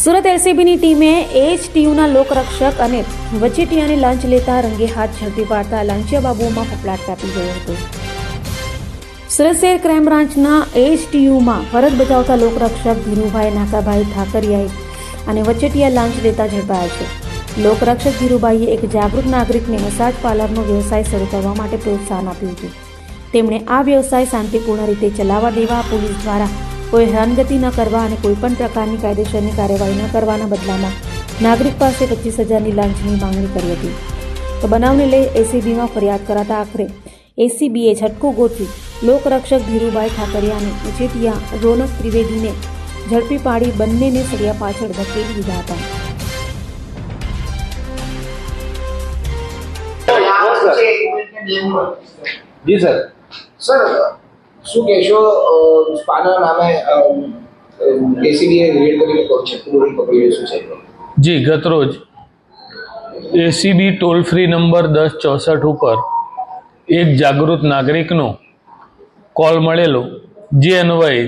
સુરત એલસીબીની ટીમે એએચટીયુના લોકરક્ષક અને વચેટિયાને લાંચ લેતા રંગે હાથ ઝડપી પાડતા લાંચિયા બાબુઓમાં ફફડાટ વ્યાપી ગયો હતો। સુરત શહેર ક્રાઇમ બ્રાન્ચના એએચટીયુમાં ફરજ બજાવતા લોકરક્ષક ધીરુભાઈ નાકાભાઈ ઠાકરિયાએ અને વચેટિયા લાંચ લેતા ઝડપાયા છે। લોકરક્ષક ધીરુભાઈએ એક જાગૃત નાગરિકને મસાજ પાર્લરનો વ્યવસાય શરૂ કરવા માટે પ્રોત્સાહન આપ્યું હતું। તેમણે આ વ્યવસાય શાંતિપૂર્ણ રીતે ચલાવવા દેવા, પોલીસ દ્વારા કોઈ હેરાનગતિ ન કરવા અને કોઈપણ પ્રકારની કાયદેસરની કાર્યવાહી ન કરવાના બદલામાં નાગરિક પાસે 25,000ની લાંચની માંગણી કરી હતી। તો બનાવને લઈ એસીબીમાં ફરિયાદ કરાતા આખરે એસીબીએ ઝટકો ગોઠવી લોકરક્ષક ધીરુભાઈ ઠાકરિયા અને વચેટિયા રોનક ત્રિવેદીને ઝડપી પાડી બંનેને સળિયા પાછળ ધકેલી દીધા હતા। जी सर શું કહેશો પાના નામે એસીબીએ રેડ કરીને પકડી શું છે? जी गतरोज एसीबी टोल फ्री नंबर 1064 ઉપર એક જાગૃત નાગરિકનો કોલ મળેલો, જે અન્વયે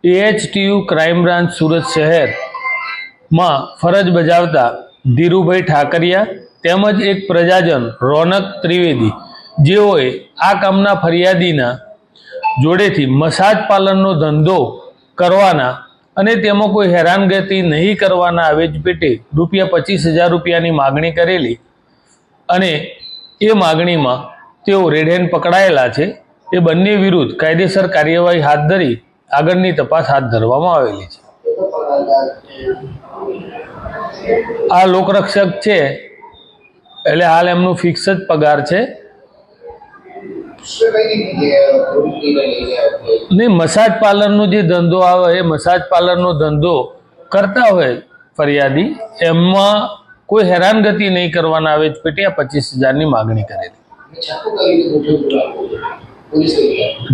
એએચટીયુ ક્રાઇમ બ્રાન્ચ સુરત શહેરમાં ફરજ બજાવતા ધીરુભાઈ ઠાકરિયા તેમજ એક પ્રજાજન રોનક ત્રિવેદી, જેઓએ આ કામના ફરિયાદીના જોડેથી મસાજ પાર્લરનો ધંધો કરવાના અને તેમાં કોઈ હેરાનગતિ નહીં કરવાના આવેજ પેટે ₹25,000ની માગણી કરેલી અને એ માગણીમાં તેઓ રેડ હેન્ડ પકડાયેલા છે। એ બંને વિરુદ્ધ કાયદેસર કાર્યવાહી હાથ ધરી આગળની તપાસ હાથ ધરવામાં આવેલી છે। આ લોકરક્ષક છે એટલે હાલ એમનું ફિક્સ જ પગાર છે। નહીં, મસાજ પાર્લરનો જે ધંધો આવે એ મસાજ પાર્લરનો ધંધો કરતા હોય ફરિયાદી, એમાં કોઈ હેરાનગતિ નહીં કરવાના આવે પેટે આ 25,000ની માગણી કરેલી।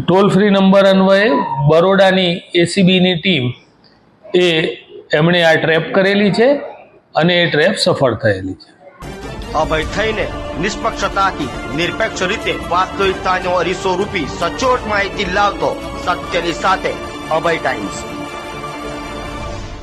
ટોલ ફ્રી નંબર અન્વયે બરોડાની એસીબીની ટીમ એમણે આ ટ્રેપ કરેલી છે અને એ ટ્રેપ સફળ થયેલી છે। અભય થઈને નિષ્પક્ષતાથી નિરપેક્ષ રીતે વાસ્તવિકતાનો અરીસો રૂપી સચોટ માહિતી લાવતો સત્યની સાથે અભય ટાઈમ્સ।